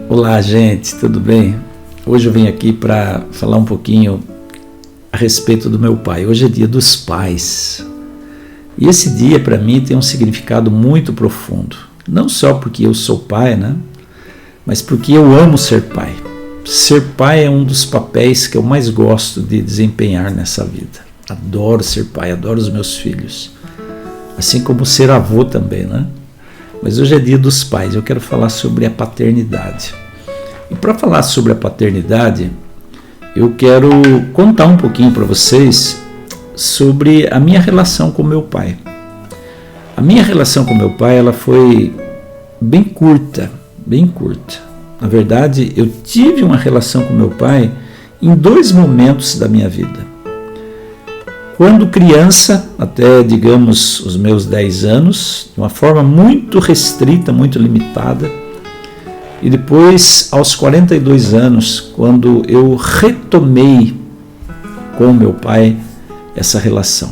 Olá, gente, tudo bem? Hoje eu vim aqui para falar um pouquinho a respeito do meu pai. Hoje é dia dos pais. E esse dia para mim tem um significado muito profundo. Não só porque eu sou pai, né? Mas porque eu amo ser pai. Ser pai é um dos papéis que eu mais gosto de desempenhar nessa vida. Adoro ser pai, adoro os meus filhos. Assim como ser avô também, né? Mas hoje é dia dos pais, eu quero falar sobre a paternidade. E para falar sobre a paternidade, eu quero contar um pouquinho para vocês sobre a minha relação com meu pai. A minha relação com meu pai, ela foi bem curta, bem curta. Na verdade, eu tive uma relação com meu pai em dois momentos da minha vida. Quando criança, até digamos os meus 10 anos, de uma forma muito restrita, muito limitada, e depois aos 42 anos, quando eu retomei com meu pai essa relação.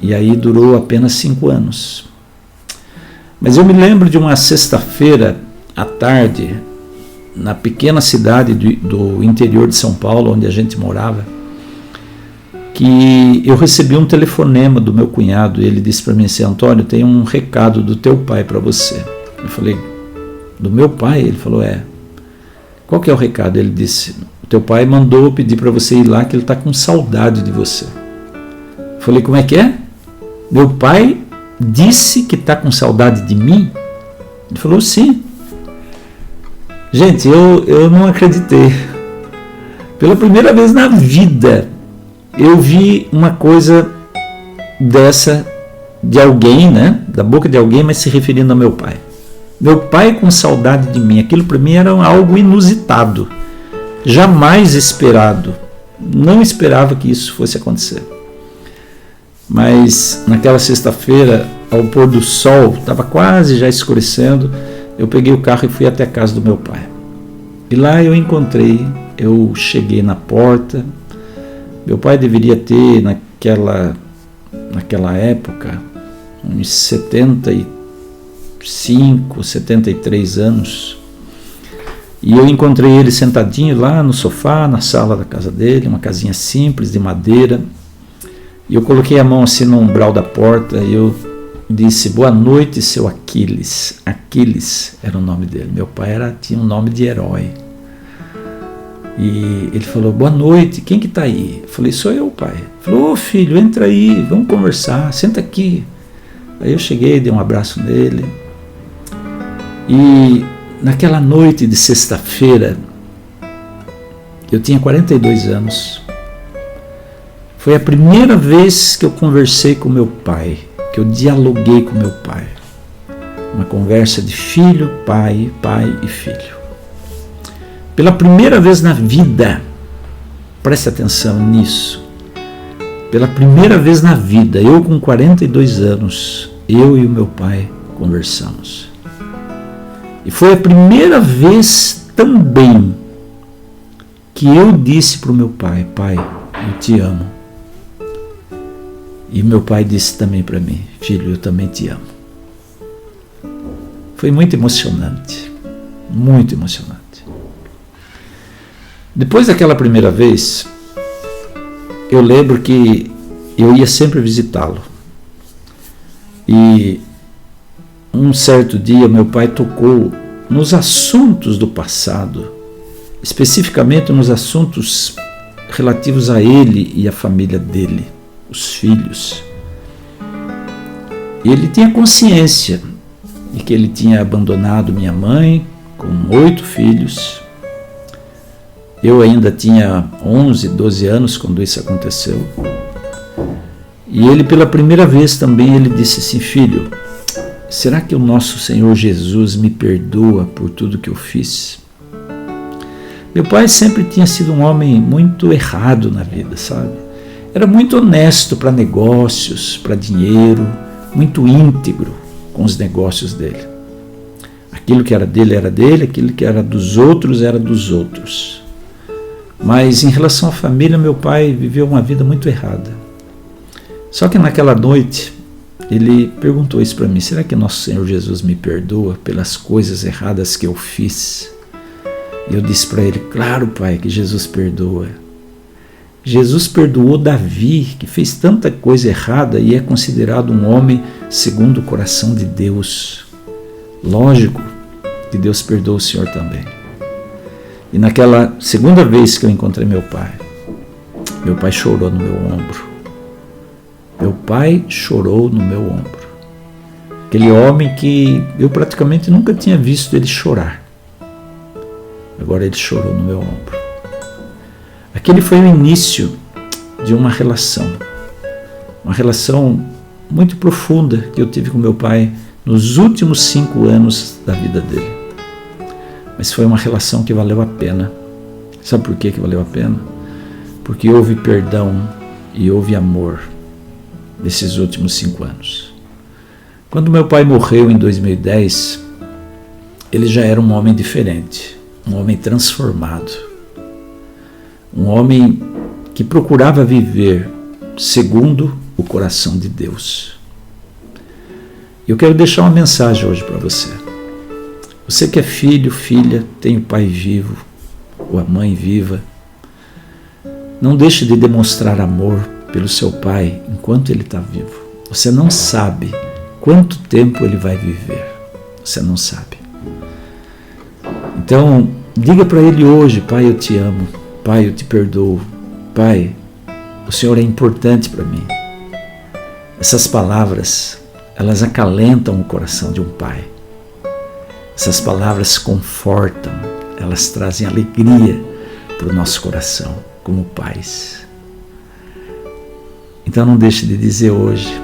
E aí durou apenas 5 anos. Mas eu me lembro de uma sexta-feira à tarde, na pequena cidade do interior de São Paulo, onde a gente morava, que eu recebi um telefonema do meu cunhado. Ele disse para mim assim: Antônio, tem um recado do teu pai para você. Eu falei: do meu pai? Ele falou: é. Qual que é o recado? Ele disse: o teu pai mandou pedir para você ir lá, que ele está com saudade de você. Eu falei: como é que é? Meu pai disse que está com saudade de mim? Ele falou: sim. Gente, eu não acreditei. Pela primeira vez na vida eu vi uma coisa dessa de alguém, né? Da boca de alguém, mas se referindo ao meu pai. Meu pai com saudade de mim. Aquilo para mim era algo inusitado, jamais esperado. Não esperava que isso fosse acontecer. Mas naquela sexta-feira, ao pôr do sol, estava quase já escurecendo, eu peguei o carro e fui até a casa do meu pai. E lá eu cheguei na porta. Meu pai deveria ter, naquela época, uns 75, 73 anos. E eu encontrei ele sentadinho lá no sofá, na sala da casa dele, uma casinha simples, de madeira. E eu coloquei a mão assim no umbral da porta e eu disse: boa noite, seu Aquiles. Aquiles era o nome dele. Meu pai tinha um nome de herói. E ele falou: boa noite, quem que está aí? Eu falei: sou eu, pai. Ele falou: ô filho, entra aí, vamos conversar, senta aqui. Aí eu cheguei, dei um abraço nele. E naquela noite de sexta-feira, eu tinha 42 anos. Foi a primeira vez que eu conversei com meu pai, que eu dialoguei com meu pai. Uma conversa de filho, pai, pai e filho. Pela primeira vez na vida, preste atenção nisso, pela primeira vez na vida, eu com 42 anos, eu e o meu pai conversamos. E foi a primeira vez também que eu disse para o meu pai: pai, eu te amo. E meu pai disse também para mim: filho, eu também te amo. Foi muito emocionante, muito emocionante. Depois daquela primeira vez, eu lembro que eu ia sempre visitá-lo. E um certo dia meu pai tocou nos assuntos do passado, especificamente nos assuntos relativos a ele e a família dele, os filhos. E ele tinha consciência de que ele tinha abandonado minha mãe com 8 filhos. Eu ainda tinha 11, 12 anos quando isso aconteceu. E ele, pela primeira vez também, ele disse assim: filho, será que o nosso Senhor Jesus me perdoa por tudo que eu fiz? Meu pai sempre tinha sido um homem muito errado na vida, sabe? Era muito honesto para negócios, para dinheiro, muito íntegro com os negócios dele. Aquilo que era dele, aquilo que era dos outros era dos outros. Mas em relação à família, meu pai viveu uma vida muito errada. Só que naquela noite, ele perguntou isso para mim: será que nosso Senhor Jesus me perdoa pelas coisas erradas que eu fiz? E eu disse para ele: claro, pai, que Jesus perdoa. Jesus perdoou Davi, que fez tanta coisa errada e é considerado um homem segundo o coração de Deus. Lógico que Deus perdoa o Senhor também. E naquela segunda vez que eu encontrei meu pai chorou no meu ombro. Meu pai chorou no meu ombro. Aquele homem que eu praticamente nunca tinha visto ele chorar. Agora ele chorou no meu ombro. Aquele foi o início de uma relação muito profunda que eu tive com meu pai nos últimos 5 anos da vida dele. Mas foi uma relação que valeu a pena. Sabe por que valeu a pena? Porque houve perdão e houve amor nesses últimos 5 anos. Quando meu pai morreu em 2010, ele já era um homem diferente, um homem transformado, um homem que procurava viver segundo o coração de Deus. Eu quero deixar uma mensagem hoje para você. Você que é filho, filha, tem o pai vivo ou a mãe viva, não deixe de demonstrar amor pelo seu pai enquanto ele está vivo. Você não sabe quanto tempo ele vai viver. Você não sabe. Então, diga para ele hoje: pai, eu te amo. Pai, eu te perdoo. Pai, o Senhor é importante para mim. Essas palavras, elas acalentam o coração de um pai. Essas palavras confortam, elas trazem alegria para o nosso coração, como pais. Então não deixe de dizer hoje,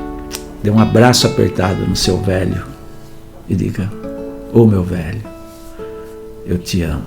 dê um abraço apertado no seu velho e diga: ô meu velho, eu te amo.